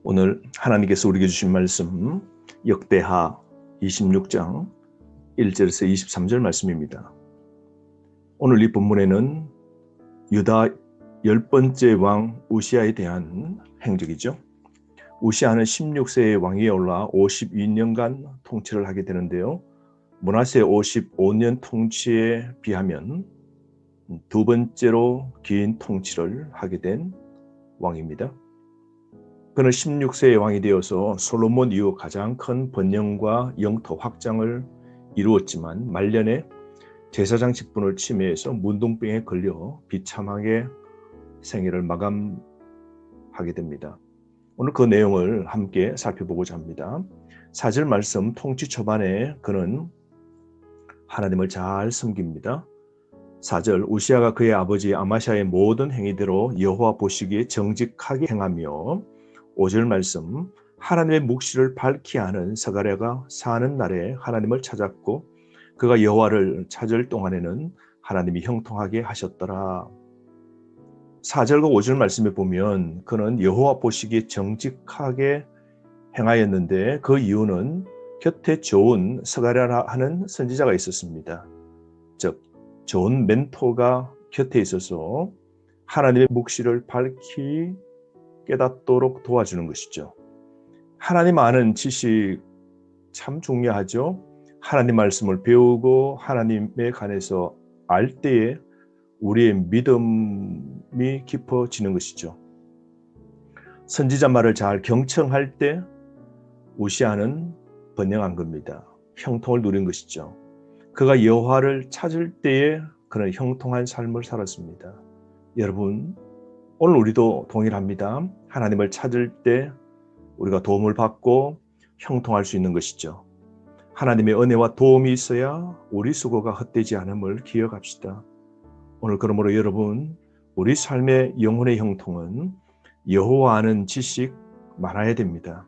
오늘 하나님께서 우리에게 주신 말씀 역대하 26장 1절에서 23절 말씀입니다. 오늘 이 본문에는 유다 10번째 왕 우시아에 대한 행적이죠. 우시아는 16세의 왕위에 올라 52년간 통치를 하게 되는데요. 므낫세 55년 통치에 비하면 두 번째로 긴 통치를 하게 된 왕입니다. 그는 16세의 왕이 되어서 솔로몬 이후 가장 큰 번영과 영토 확장을 이루었지만 말년에 제사장 직분을 침해해서 문둥병에 걸려 비참하게 생애를 마감하게 됩니다. 오늘 그 내용을 함께 살펴보고자 합니다. 4절 말씀 통치 초반에 그는 하나님을 잘 섬깁니다. 4절 우시아가 그의 아버지 아마샤의 모든 행위대로 여호와 보시기에 정직하게 행하며 5절 말씀 하나님의 묵시를 밝히 하는 스가랴가 사는 날에 하나님을 찾았고 그가 여호와를 찾을 동안에는 하나님이 형통하게 하셨더라. 4절과 5절 말씀에 보면 그는 여호와 보시기에 정직하게 행하였는데 그 이유는 곁에 좋은 스가랴라 하는 선지자가 있었습니다. 즉 좋은 멘토가 곁에 있어서 하나님의 묵시를 밝히 깨닫도록 도와주는 것이죠. 하나님 아는 지식 참 중요하죠. 하나님 말씀을 배우고 하나님에 관해서 알 때에 우리의 믿음이 깊어지는 것이죠. 선지자 말을 잘 경청할 때 우시아는 번영한 겁니다. 형통을 누린 것이죠. 그가 여호와를 찾을 때에 그는 형통한 삶을 살았습니다. 여러분, 오늘 우리도 동일합니다. 하나님을 찾을 때 우리가 도움을 받고 형통할 수 있는 것이죠. 하나님의 은혜와 도움이 있어야 우리 수고가 헛되지 않음을 기억합시다. 오늘 그러므로 여러분, 우리 삶의 영혼의 형통은 여호와 아는 지식 많아야 됩니다.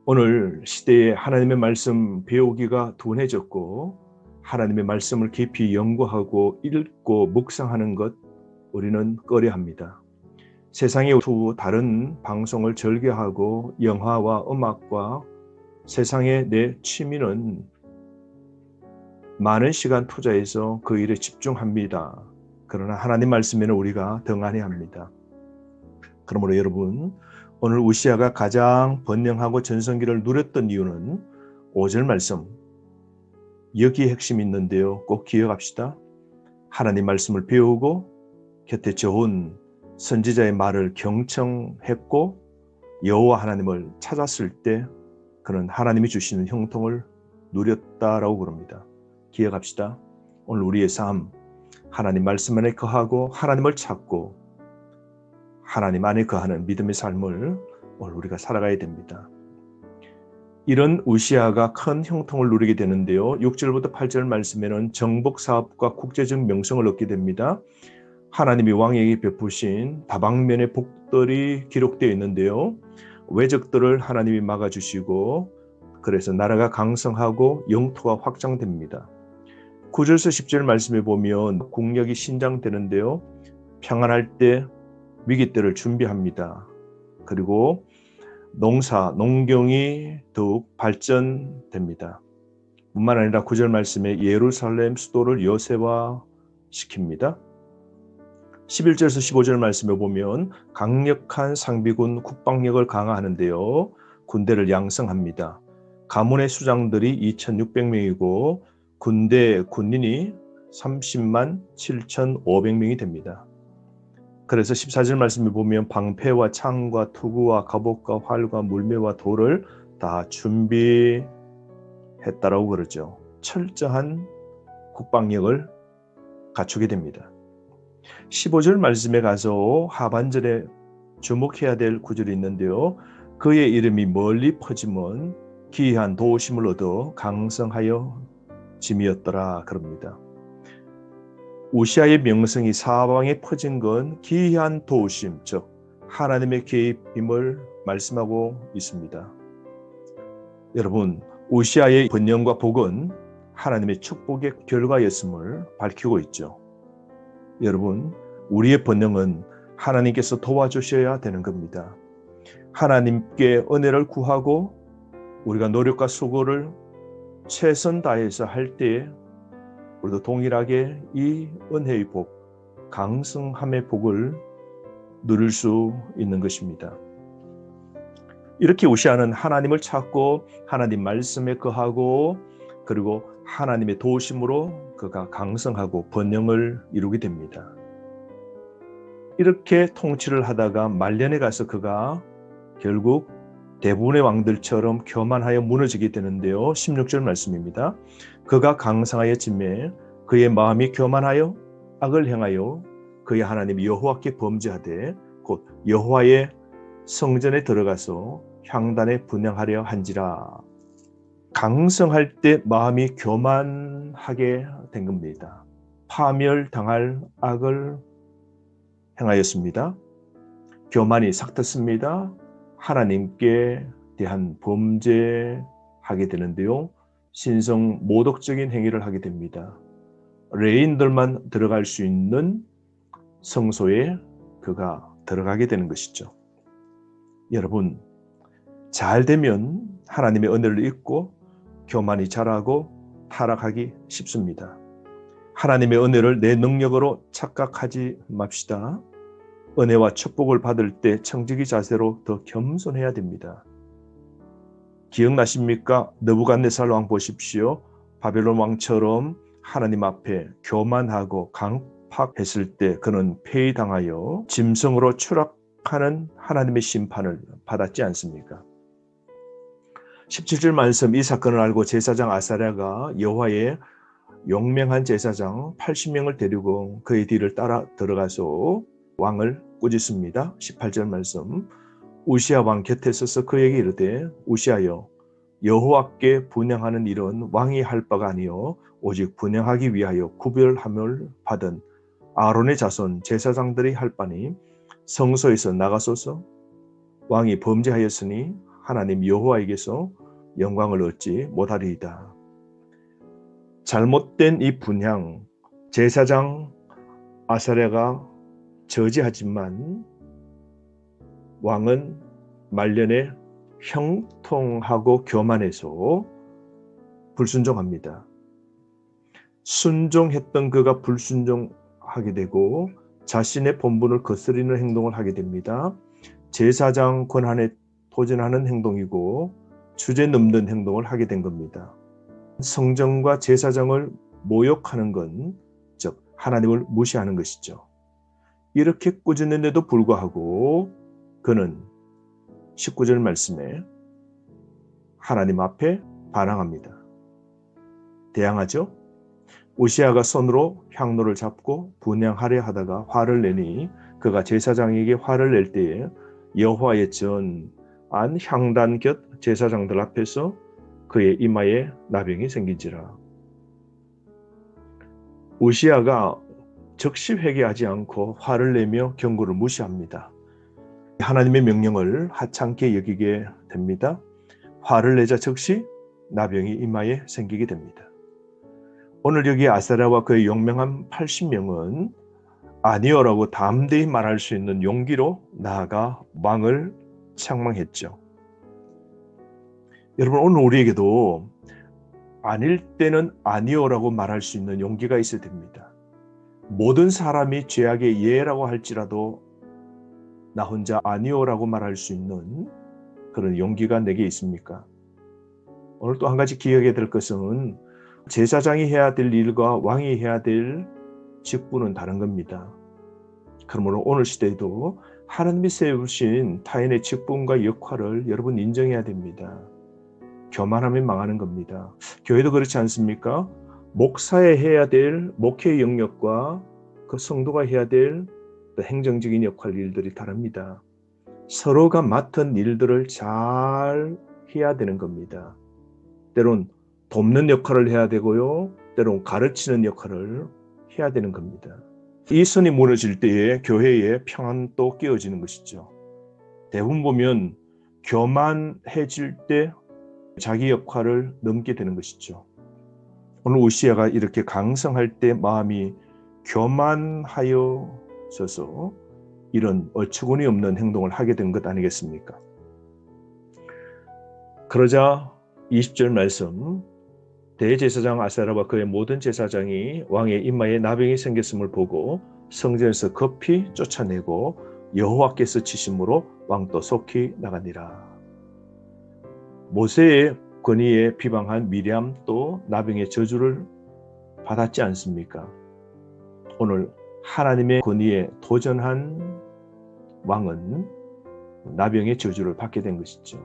오늘 시대에 하나님의 말씀 배우기가 둔해졌고 하나님의 말씀을 깊이 연구하고 읽고 묵상하는 것 우리는 꺼려합니다. 세상의 다른 방송을 즐겨하고 영화와 음악과 세상의 내 취미는 많은 시간 투자해서 그 일에 집중합니다. 그러나 하나님 말씀에는 우리가 등한해야 합니다. 그러므로 여러분, 오늘 우시아가 가장 번영하고 전성기를 누렸던 이유는 5절 말씀, 여기에 핵심이 있는데요. 꼭 기억합시다. 하나님 말씀을 배우고 곁에 좋은 선지자의 말을 경청했고 여호와 하나님을 찾았을 때 그는 하나님이 주시는 형통을 누렸다라고 그럽니다. 기억합시다. 오늘 우리의 삶, 하나님 말씀 안에 거하고 하나님을 찾고 하나님 안에 거하는 믿음의 삶을 오늘 우리가 살아가야 됩니다. 이런 우시아가 큰 형통을 누리게 되는데요. 6절부터 8절 말씀에는 정복사업과 국제적 명성을 얻게 됩니다. 하나님이 왕에게 베푸신 다방면의 복들이 기록되어 있는데요. 외적들을 하나님이 막아주시고 그래서 나라가 강성하고 영토가 확장됩니다. 9절에서 10절 말씀에 보면 국력이 신장되는데요. 평안할 때 위기 때를 준비합니다. 그리고 농경이 더욱 발전됩니다. 뿐만 아니라 9절 말씀에 예루살렘 수도를 요새화시킵니다. 11절에서 15절 말씀에 보면 강력한 상비군 국방력을 강화하는데요. 군대를 양성합니다. 가문의 수장들이 2,600명이고 군인이 30만 7,500명이 됩니다. 그래서 14절 말씀에 보면 방패와 창과 투구와 갑옷과 활과 물매와 돌을 다 준비했다라고 그러죠. 철저한 국방력을 갖추게 됩니다. 15절 말씀에 가서 하반절에 주목해야 될 구절이 있는데요. 그의 이름이 멀리 퍼지면 기이한 도우심을 얻어 강성하여 짐이었더라 그럽니다. 우시아의 명성이 사방에 퍼진 건 기이한 도우심, 즉 하나님의 개입임을 말씀하고 있습니다. 여러분, 우시아의 번영과 복은 하나님의 축복의 결과였음을 밝히고 있죠. 여러분, 우리의 번영은 하나님께서 도와주셔야 되는 겁니다. 하나님께 은혜를 구하고 우리가 노력과 수고를 최선 다해서 할 때에 우리도 동일하게 이 은혜의 복, 강성함의 복을 누릴 수 있는 것입니다. 이렇게 우시아는 하나님을 찾고 하나님 말씀에 거하고 그리고 하나님의 도우심으로 그가 강성하고 번영을 이루게 됩니다. 이렇게 통치를 하다가 말년에 가서 그가 결국 대부분의 왕들처럼 교만하여 무너지게 되는데요. 16절 말씀입니다. 그가 강성하여 짐에 그의 마음이 교만하여 악을 행하여 그의 하나님 여호와께 범죄하되 곧 여호와의 성전에 들어가서 향단에 분향하려 한지라. 강성할 때 마음이 교만하게 된 겁니다. 파멸당할 악을 행하였습니다. 교만이 삭텄습니다. 하나님께 대한 범죄하게 되는데요. 신성 모독적인 행위를 하게 됩니다. 레인들만 들어갈 수 있는 성소에 그가 들어가게 되는 것이죠. 여러분, 잘 되면 하나님의 은혜를 잊고 교만이 자라고 타락하기 쉽습니다. 하나님의 은혜를 내 능력으로 착각하지 맙시다. 은혜와 축복을 받을 때 청지기 자세로 더 겸손해야 됩니다. 기억나십니까? 느부갓네살 왕 보십시오. 바벨론 왕처럼 하나님 앞에 교만하고 강팍했을 때 그는 폐위당하여 짐승으로 추락하는 하나님의 심판을 받았지 않습니까? 17절 말씀, 이 사건을 알고 제사장 아사랴가 여호와의 용맹한 제사장 80명을 데리고 그의 뒤를 따라 들어가서 왕을 꾸짖습니다. 18절 말씀, 우시아 왕 곁에 서서 그에게 이르되 우시아여, 여호와께 분향하는 일은 왕이 할 바가 아니요 오직 분향하기 위하여 구별함을 받은 아론의 자손 제사장들이 할 바니 성소에서 나가소서. 왕이 범죄하였으니 하나님 여호와에게서 영광을 얻지 못하리이다. 잘못된 이 분향, 제사장 아사랴가 저지하지만 왕은 말년에 형통하고 교만해서 불순종합니다. 순종했던 그가 불순종하게 되고 자신의 본분을 거스리는 행동을 하게 됩니다. 제사장 권한에 도전하는 행동이고 주제 넘는 행동을 하게 된 겁니다. 성전과 제사장을 모욕하는 건 즉 하나님을 무시하는 것이죠. 이렇게 꾸짖는데도 불구하고 그는 19절 말씀에 하나님 앞에 반항합니다. 대항하죠. 우시아가 손으로 향로를 잡고 분향하려 하다가 화를 내니 그가 제사장에게 화를 낼 때에 여호와의 전안 향단 곁 제사장들 앞에서 그의 이마에 나병이 생긴지라. 우시아가 즉시 회개하지 않고 화를 내며 경고를 무시합니다. 하나님의 명령을 하찮게 여기게 됩니다. 화를 내자 즉시 나병이 이마에 생기게 됩니다. 오늘 여기 아사랴와 그의 용맹한 80명은 아니오라고 담대히 말할 수 있는 용기로 나아가 왕을 책망했죠. 여러분, 오늘 우리에게도 아닐 때는 아니오라고 말할 수 있는 용기가 있어야 됩니다. 모든 사람이 죄악의 예라고 할지라도 나 혼자 아니오라고 말할 수 있는 그런 용기가 내게 있습니까? 오늘 또 한 가지 기억해야 될 것은 제사장이 해야 될 일과 왕이 해야 될 직분은 다른 겁니다. 그러므로 오늘 시대에도 하나님이 세우신 타인의 직분과 역할을 여러분 인정해야 됩니다. 교만하면 망하는 겁니다. 교회도 그렇지 않습니까? 목사에 해야 될 목회의 영역과 그 성도가 해야 될 행정적인 역할 일들이 다릅니다. 서로가 맡은 일들을 잘 해야 되는 겁니다. 때론 돕는 역할을 해야 되고요. 때론 가르치는 역할을 해야 되는 겁니다. 이 선이 무너질 때에 교회에 평안도 깨어지는 것이죠. 대부분 보면 교만해질 때 자기 역할을 넘게 되는 것이죠. 오늘 우시아가 이렇게 강성할 때 마음이 교만하여져서 이런 어처구니 없는 행동을 하게 된 것 아니겠습니까? 그러자 20절 말씀, 대제사장 아사랴와 그의 모든 제사장이 왕의 이마에 나병이 생겼음을 보고 성전에서 급히 쫓아내고 여호와께서 치심으로 왕도 속히 나가니라. 모세의 권위에 비방한 미리암 또 나병의 저주를 받았지 않습니까? 오늘 하나님의 권위에 도전한 왕은 나병의 저주를 받게 된 것이죠.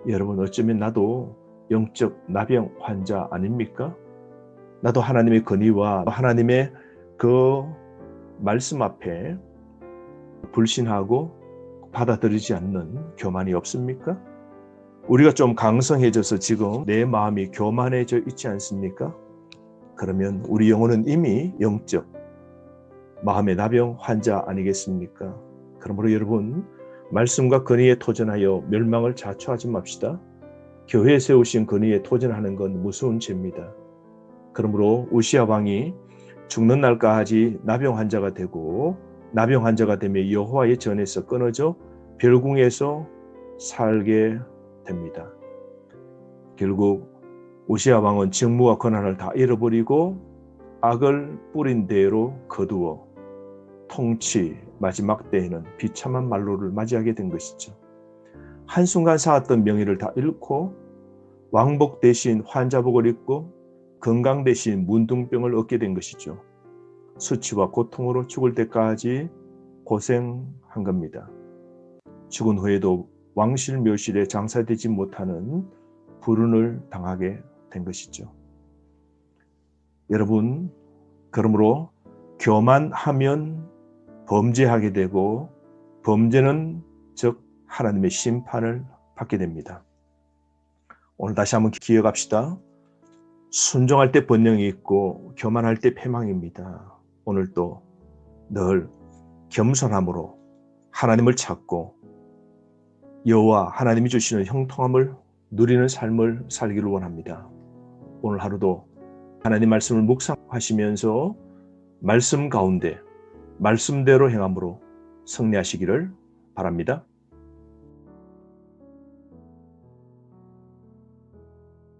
여러분, 어쩌면 나도 영적 나병 환자 아닙니까? 나도 하나님의 권위와 하나님의 그 말씀 앞에 불신하고 받아들이지 않는 교만이 없습니까? 우리가 좀 강성해져서 지금 내 마음이 교만해져 있지 않습니까? 그러면 우리 영혼은 이미 영적 마음의 나병 환자 아니겠습니까? 그러므로 여러분, 말씀과 권위에 도전하여 멸망을 자초하지 맙시다. 교회에 세우신 권위에 도전하는 건 무서운 죄입니다. 그러므로 우시야 왕이 죽는 날까지 나병 환자가 되고 나병 환자가 되며 여호와의 전에서 끊어져 별궁에서 살게 됩니다. 결국 우시야 왕은 직무와 권한을 다 잃어버리고 악을 뿌린 대로 거두어 통치 마지막 때에는 비참한 말로를 맞이하게 된 것이죠. 한순간 쌓았던 명예를 다 잃고 왕복 대신 환자복을 입고 건강 대신 문둥병을 얻게 된 것이죠. 수치와 고통으로 죽을 때까지 고생한 겁니다. 죽은 후에도 왕실 묘실에 장사되지 못하는 불운을 당하게 된 것이죠. 여러분, 그러므로 교만하면 범죄하게 되고 범죄는 즉 하나님의 심판을 받게 됩니다. 오늘 다시 한번 기억합시다. 순종할 때 번영이 있고 교만할 때 패망입니다. 오늘도 늘 겸손함으로 하나님을 찾고 여호와 하나님이 주시는 형통함을 누리는 삶을 살기를 원합니다. 오늘 하루도 하나님 말씀을 묵상하시면서 말씀 가운데 말씀대로 행함으로 승리하시기를 바랍니다.